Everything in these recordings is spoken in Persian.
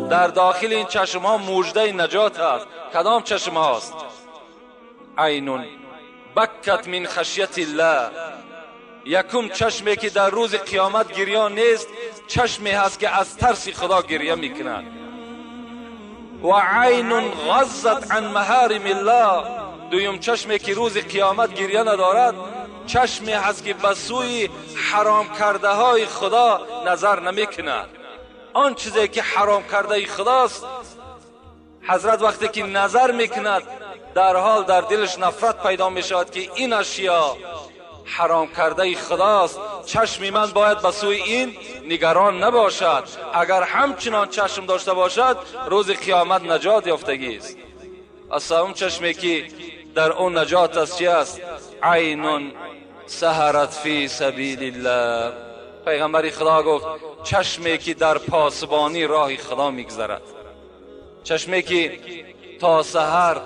در داخل این چشم ها مژده نجات است. کدام چشم هاست؟ عین بکت من خشیت الله. یکم چشمی که در روز قیامت گریان نیست، چشمی هست که از ترس خدا گریه میکند. و عین غضت عن محارم الله. دویم چشمی که روز قیامت گریه ندارد، چشمی هست که به سوی حرام کرده های خدا نظر نمیکند. آن چیزی که حرام کرده خداست، حضرت وقتی که نظر میکند در حال در دلش نفرت پیدا میشود که این اشیا حرام کرده خداست. چشم من باید به سوی این نگران نباشد. اگر همچنان چشم داشته باشد، روز قیامت نجات یافتگی است. اصلا چشمی که در اون نجات است چی است؟ عین سهرت فی سبیل الله. پیغمبر خدا گفت چشمی که در پاسبانی راه خدا میگذرد، چشمی که تا سحر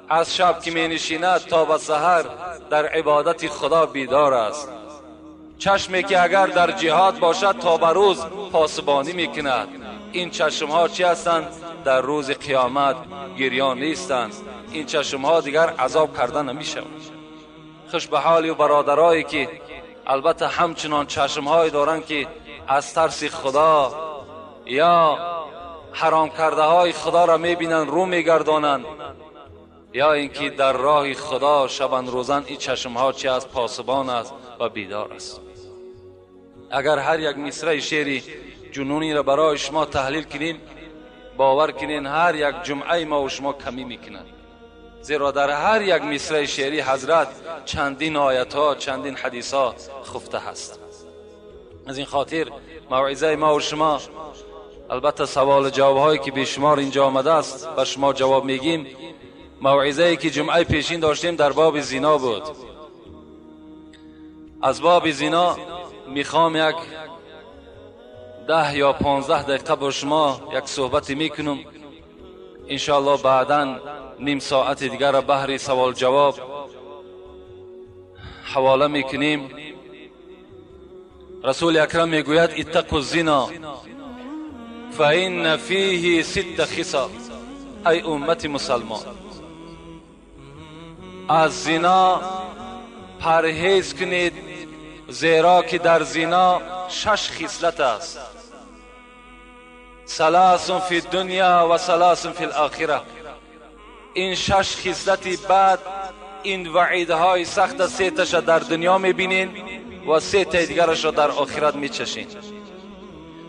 از شب که می نشیند تا به سحر در عبادت خدا بیدار است، چشمی که اگر در جهاد باشد تا به روز پاسبانی میکند. این چشم ها چی هستند؟ در روز قیامت گریان نیستند. این چشم ها دیگر عذاب کرده نمیشوند. خوش به حالی و برادرایی که البته همچنان چشم های دارند که از ترس خدا یا حرام کرده های خدا را میبینند رو میگردانند، یا اینکه در راه خدا شبان روزن این چشم ها چی از پاسبان است و بیدار است. اگر هر یک مصرع شعری جنونی را برای شما تحلیل کنیم، باور کنین هر یک جمعه ما و شما کمی میکنند. زیرا در هر یک مصرع شعری حضرت چندین آیت ها، چندین حدیث ها خفته هست. از این خاطر موعظه ما و شما، البته سوال جواب هایی که به شمار اینجا آمده است به شما جواب میگیم. موعظه ای که جمعه پیشین داشتیم در باب زنا بود. از باب زنا میخوام یک 10 یا 15 دقیقه با شما یک صحبتی میکنم. انشاءالله بعداً نیم ساعت دیگر را بحر سوال جواب حواله میکنیم. رسول اکرم میگوید اتقوا الزنا فإن فیه 6 خصال. ای امت مسلمان، از زنا پرهیز کنید، زیرا که در زنا 6 خصلت است. 3 فی الدنیا و 3 فی الاخره. این 6 خصلتی بعد این وعیدهای سخت 3 تاش در دنیا میبینین و 3 تا دیگرش را در آخرت میچشین.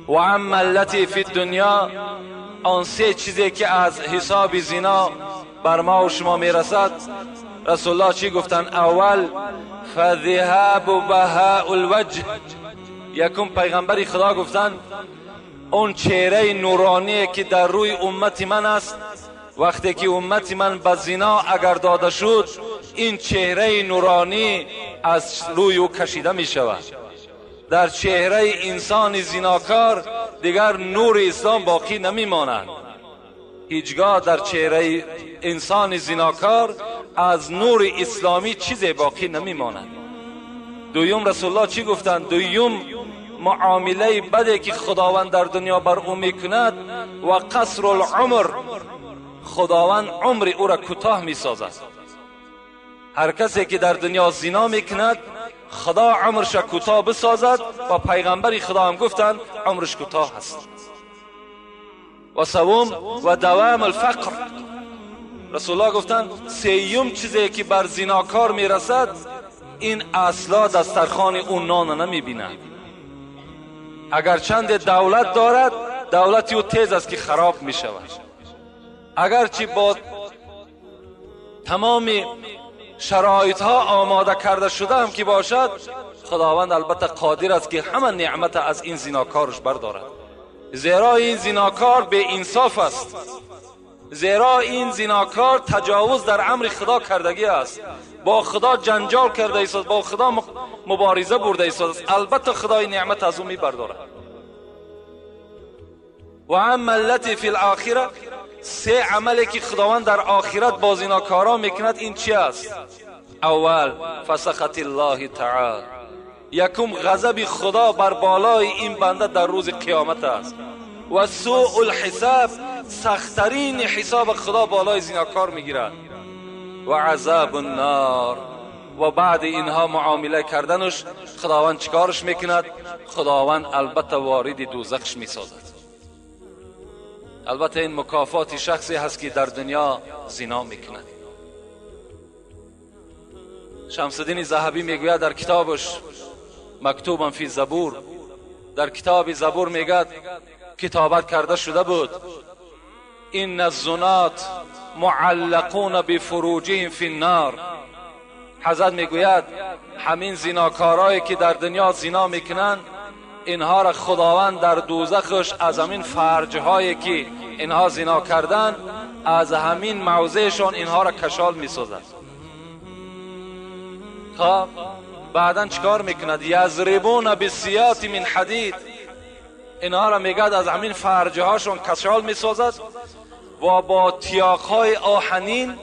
و اما التی فی الدنیا، آن 3 چیزی که از حساب زنا بر ما و شما میرسد، رسول الله چی گفتن؟ اول فذهاب و بهاء الوجه. یکم پیغمبر خدا گفتن اون چهره نورانی که در روی امت من است، وقتی که امت من به زنا اگر داده شد، این چهره نورانی از روی او کشیده می شود. در چهره انسان زناکار دیگر نور اسلام باقی نمی ماند. هیچگاه در چهره انسان زناکار از نور اسلامی چیزی باقی نمی ماند. دویم رسول الله چی گفتند؟ دویم معامله بدی که خداوند در دنیا بر او میکند و قصر العمر، خداوند عمر او را کوتاه میسازد. هر کسی که در دنیا زنا میکند خدا عمرش کوتاه بسازد و پیغمبر خدا هم گفتند عمرش کوتاه است. و سوم و دوام الفقر. رسول الله گفتند سیوم چیزی که بر زناکار میرسد، این اصلا دسترخوان اون نان نمیبیند. اگر چند دولت دارد، دولتی او تیز است که خراب میشود. اگرچه با تمام شرایط ها آماده کرده شده هم که باشد، خداوند البته قادر است که همه نعمت از این زناکارش بردارد. زیرا این زناکار به انصاف است. زیرا این زناکار تجاوز در امر خدا کردگی است. با خدا جنجال کرده است، با خدا مبارزه برده است. البته خدای نعمت از او می بردارد. و اما التی فی الاخره، 3 عملی که خداوند در آخرت با زناکارا میکند این چی است؟ اول فسخط الله تعالی. یکم غضب خدا بر بالای این بنده در روز قیامت است و سوء الحساب، سختترین حساب خدا بالای زناکار میگیرد، و عذاب النار. و بعد اینها معامله کردنش خداوند چیکارش میکند؟ خداوند البته وارد دوزخش میسازد. البته این مکافات شخصی هست که در دنیا زنا میکند. شمس الدین ذهبی میگوید در کتابش مکتوبا فی زبور، در کتاب زبور میگد کتابت کرده شده بود این الزنات معلقون بفروجهم فی النار. حضرت میگوید همین زناکارایی که در دنیا زنا میکنند اینها را خداوند در دوزخش از همین فرجهایی که اینها زنا کردن از همین موضعشان اینها را کشال میسازد. خب بعدا چیکار میکند؟ یضربون بالسیاط من حدید، اینها را میگد از همین فرجه هاشون کشال میسازد و با تیاقهای آهنین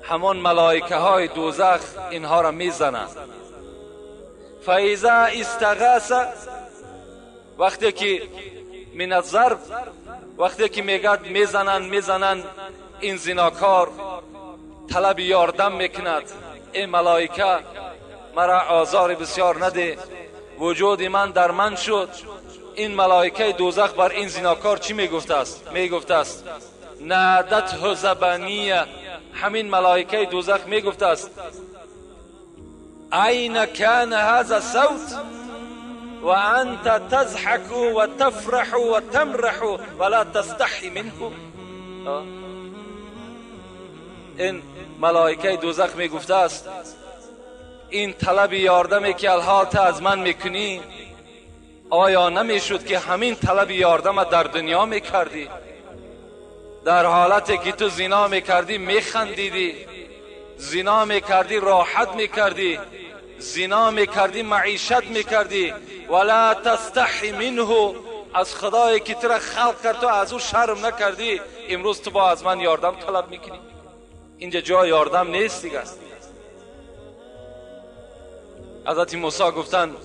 همان ملائکه های دوزخ اینها را میزنند. فاذا استغاث، وقتی که من الضرب، وقتی که میگد میزنن این زناکار طلب یاردم میکند، ای ملائکه مرا آزار بسیار نده، وجود من در من شد. این ملائکه دوزخ بر این زناکار چی میگفته است؟ میگفته است نادته زبانیه، همین ملائکه دوزخ میگفته است این کان هذا الصوت و انت تضحك و تفرح و تمرح ولا تستحی منه. این ملائکه دوزخ میگفته است این طلب یاردمی که الحال از من میکنی آیا نمیشد که همین طلب یاردم در دنیا میکردی؟ در حالتی که تو زنا میکردی میخندیدی، زنا میکردی راحت میکردی، زنا میکردی معیشت میکردی، ولا تستحی منه، از خدایی که تو را خلق کرد تو از او شرم نکردی، امروز تو با از من یاردم طلب میکنی؟ اینجا جای یاردم نیست دیگه. حضرت موسی گفتن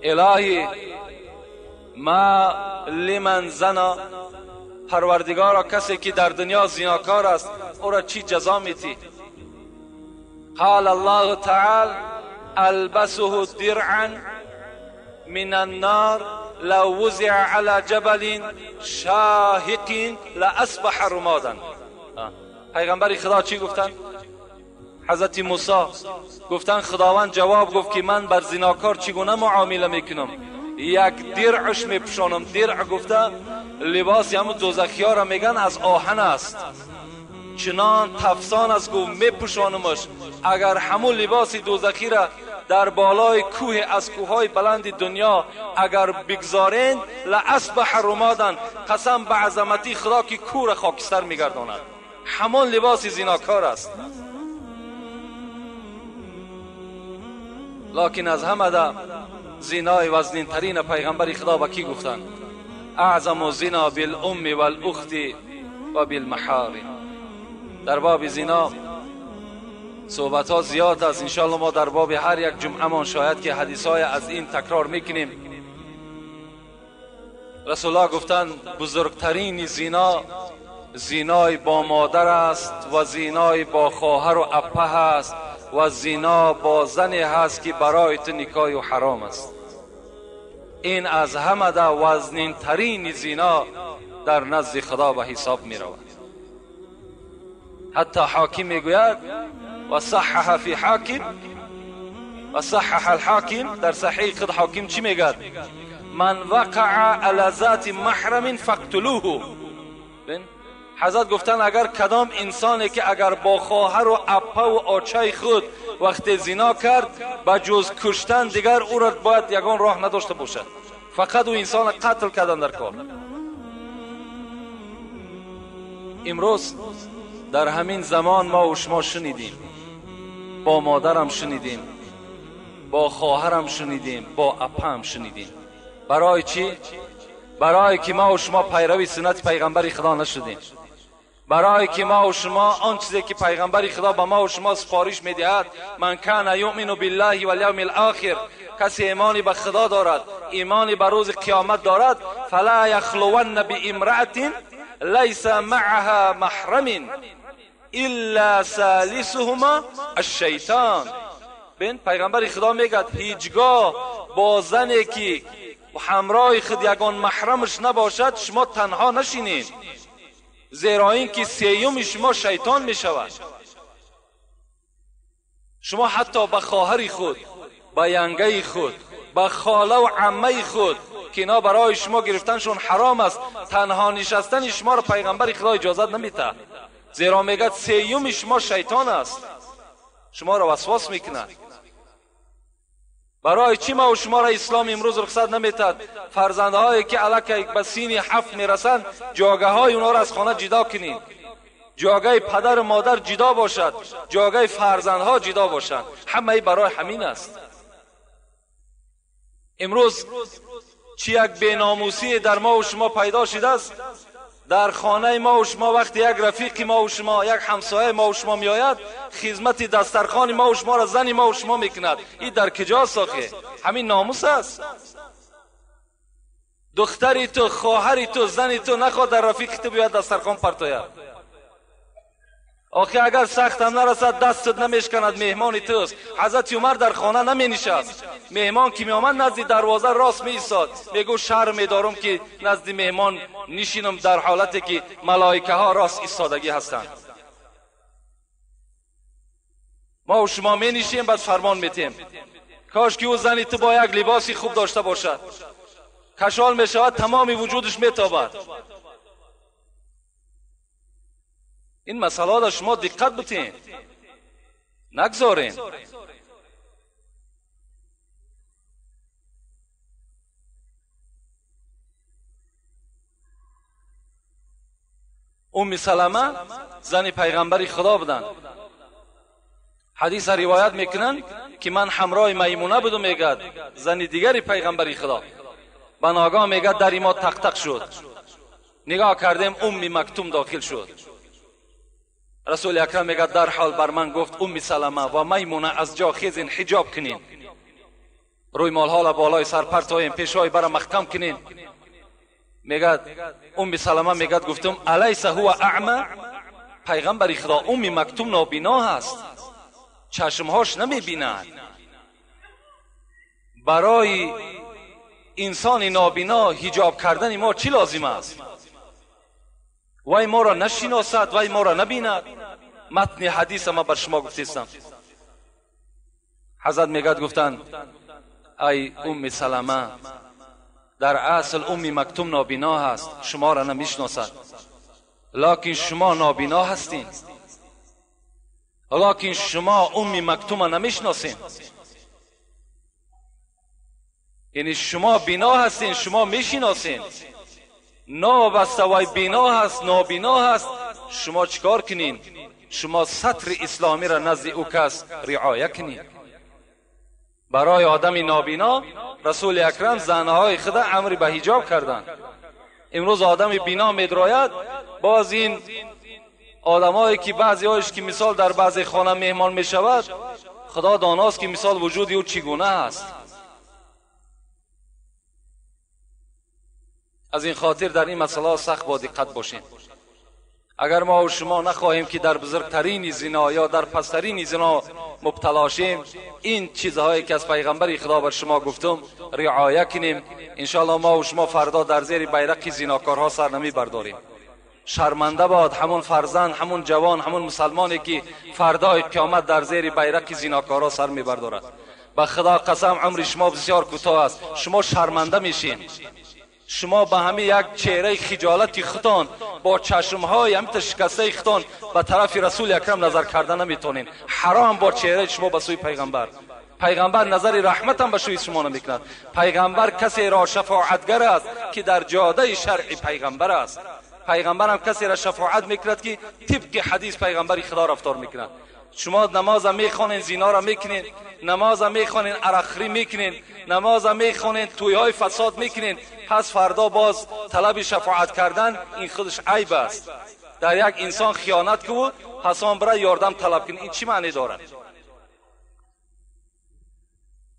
الهی ما لمن زنا، پروردگارا کسی که در دنیا زناکار است او را چی جزا میتی؟ قال الله تعالی البسه درعا من النار لو وزع على جبل شاهق لاصبح رمادا. پیغمبر خدا چی گفتن؟ حضرت موسی گفتن خداوند جواب گفت که من بر زناکار چگونه معامله میکنم؟ یک درعش میپوشانم. درع گفته لباس همون دوزخی‌ها را میگن از آهن است، چنان تفسان است گفت میپوشانمش. اگر همون لباس دوزخی را در بالای کوه از کوههای بلند دنیا اگر بگذارین لاصبح رمادا، قسم به عظمتی خدا که کوه را خاکستر میگرداند. همون لباس زناکار است. لکن از همه ده زنای وزنین ترین پیغمبر خدا با کی گفتن؟ اعظم زنا بالام والاخت و بالمحارم. در باب زنا صحبت ها زیاد است، انشاءالله ما در باب هر یک جمعه من شاید که حدیث های از این تکرار میکنیم. رسول الله گفتن بزرگترین زنا زنای با مادر است و زنای با خواهر و اپه است و زنا با زنی هست که برای تو نکاح و حرام است. این از همه ده وزنین ترین زنا در نزد خدا به حساب می رود. حتی حاکم می گوید و صحح فی حاکم و صحح الحاکم، در صحیح خود حاکم چی میگد؟ من وقع علی ذات محرم فاقتلوه. حضرت گفتن اگر کدام انسانی که اگر با خواهر و اپه و آچه خود وقت زنا کرد با جز کشتن دیگر او را باید یگان راه نداشته باشد، فقط او انسان قتل کردن در کار. امروز در همین زمان ما و شما شنیدیم، با مادرم شنیدیم، با خواهرم شنیدیم، با اپه هم شنیدیم. برای چی؟ برای که ما و شما پیروی سنت پیغمبر خدا نشدیم. برای که ما و شما آن چیزی که پیغمبر خدا به ما و شما سفارش میدهد، من کان یؤمن بالله والیوم الاخر، کسی ایمانی به خدا دارد، ایمانی به روز قیامت دارد، فلا یخلون بامرأة لیس معها محرم الا ثالثهما الشیطان. ببین پیغمبر خدا میگه هیچگاه با زنی که همراه خود یگان محرمش نباشد شما تنها نشینین، زیرا این که سیوم شما شیطان می شود. شما حتی به خواهر خود، به ینگه خود، به خاله و عمه خود که اینا برای شما گرفتنشون حرام است، تنها نشستن شما را پیغمبر خدا اجازت نمیده، زیرا میگه سیوم شما شیطان است، شما را وسواس میکنه. برای چی ما و شما را اسلام امروز رخصت نمیتد فرزندهایی که الک به سین 7 میرسند جاگه های اونا را از خانه جدا کنین، جاگه پدر و مادر جدا باشد، جاگه فرزندها جدا باشند. همه برای همین است. امروز چی یک بیناموسی در ما و شما پیدا شده است. در خانه ما و شما وقتی یک رفیق ما و شما، یک همسایه ما و شما میآید، خدمت دسترخوان ما و شما را زن ما و شما میکند. این در کجاست آخه؟ همین ناموس است. دختری تو، خواهری تو، زنی تو نخواد در رفیق تو بیاد دسترخوان پرتاید. آخه اگر سخت هم نرسد دستت نمیشکند، مهمان توست. حضرت عمر در خانه نمی نشست، مهمان که می آمد نزد دروازه راست می ایستاد، میگو شرم میدارم که نزد مهمان نشینم در حالتی که ملائکه ها راست ایستادگی هستند. ما و شما می نشیم بعد فرمان میتیم. کاش که او زنی تو با یک لباسی خوب داشته باشد، کشال می شود تمامی وجودش میتابد. این مسئله را شما دقت بتین، نگذارین. ام سلمه زن پیغمبر خدا بودن. حدیث روایت میکنن که من همراه میمونه بودم، میگد زن دیگری پیغمبر خدا. به ناگاه میگد در ما تق تق شد، نگاه کردیم ام مکتوم داخل شد. رسول اکرم میگه در حال بر من گفت ام سلمه و میمونه از جا خیزین، حجاب کنین، روی مالها بالای سر پرتاین، پیشای برا محکم کنین. میگه ام سلمه میگه گفتم الیس هو اعمى؟ پیغمبر خدا ام مکتوم نابینا هست، چشمهاش نمیبیند. برای انسان نابینا حجاب کردن ما چی لازم است؟ وای ما را نشناسد، وای ما را نبیند. متن حدیث ما بر شما گفتم. حضرت میگد گفتن ای ام سلمه در اصل ام مکتوم نابینا هست، شما را نمیشناسد، لکن شما نابینا هستین، لکن شما ام مکتوم نمیشناسین. یعنی شما بینا هستین، شما میشناسین. نابسته وای بینا هست، نابینا هست. شما چیکار کنین؟ شما سطر اسلامی را نزد او کس رعایت کنین. برای آدم نابینا رسول اکرم زنهای خود امر به حجاب کردن. امروز آدم بینا میدراید، باز این آدمایی که بعضی هایش که مثال در بعضی خانه مهمان میشود، خدا داناست که مثال وجودی او چگونه است. از این خاطر در این مسئله سخت با دقت باشیم. اگر ما و شما نخواهیم که در بزرگترین زنا یا در پسترین زنا مبتلا شیم، این چیزهایی که از پیغمبر خدا بر شما گفتم رعایت کنیم، انشاءالله ما و شما فردا در زیر بیرق زناکارها سر نمی برداریم. شرمنده باد همون فرزند، همون جوان، همون مسلمانی که فردای قیامت در زیر بیرق زناکارها سر می بردارد. به خدا قسم عمر شما بسیار کوتاه است، شما شرمنده میشین. شما به همین یک چهره خجالتی خودتان، با چشمهای همین شکسته خودتان به طرف رسول اکرم نظر کردن نمیتونین. حرام با چهره شما به سوی پیغمبر. پیغمبر نظر رحمت هم به سوی شما نمیکند. پیغمبر کسی را شفاعتگر است که در جاده شرع پیغمبر است. پیغمبر هم کسی را شفاعت میکند که طبق حدیث پیغمبر خدا رفتار میکند. شما نماز میخوانین، زنا را میکنین، نماز میخوانین، عرقخوری میکنین، نماز میخوانین، تویهای فساد میکنین، پس فردا باز طلب شفاعت کردن این خودش عیب است. در یک انسان خیانت کو پس آن برای یاردم طلب کنی، این چی معنی دارد؟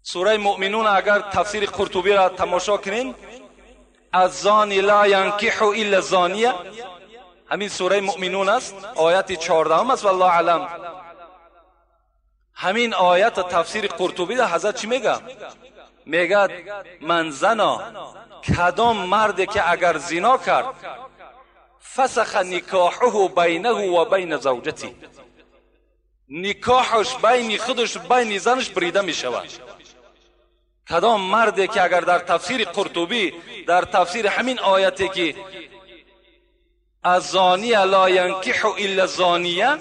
سوره مؤمنون اگر تفسیر قرطبی را تماشا کنین، الزانی لا ینکح الا زانیه، همین سوره مؤمنون است، آیت 14 است. والله علم همین آیت تفسیر قرطبی را حضرت چی میگه؟ میگه من زنا، کدام مردی که اگر زنا کرد فسخ نکاحه بینه و بین زوجتی، نکاحش بین خودش بین زنش بریده می شود. کدام مردی که اگر در تفسیر قرطبی در تفسیر همین آیتی که الزانیه لا ینکح الا زانیه،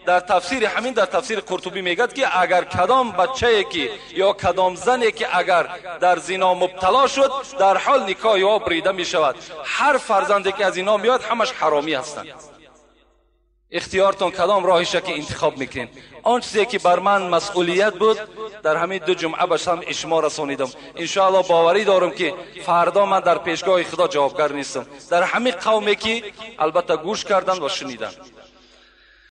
در تفسیر همین در تفسیر قرطبی میگد که اگر کدام بچه‌ای که یا کدام زنی که اگر در زنا مبتلا شد در حال نکاح او بریده می شود. هر فرزندی که از اینا میاد همش حرامی هستند. اختیارتون کدام راهش که انتخاب میکنین. آن چیزی که بر من مسئولیت بود در همین 2 جمعه باشم شما رسانیدم. انشاءالله باوری دارم که فردا من در پیشگاه خدا جوابگر نیستم. در همین قومی که البته گوش کردن و شنیدن.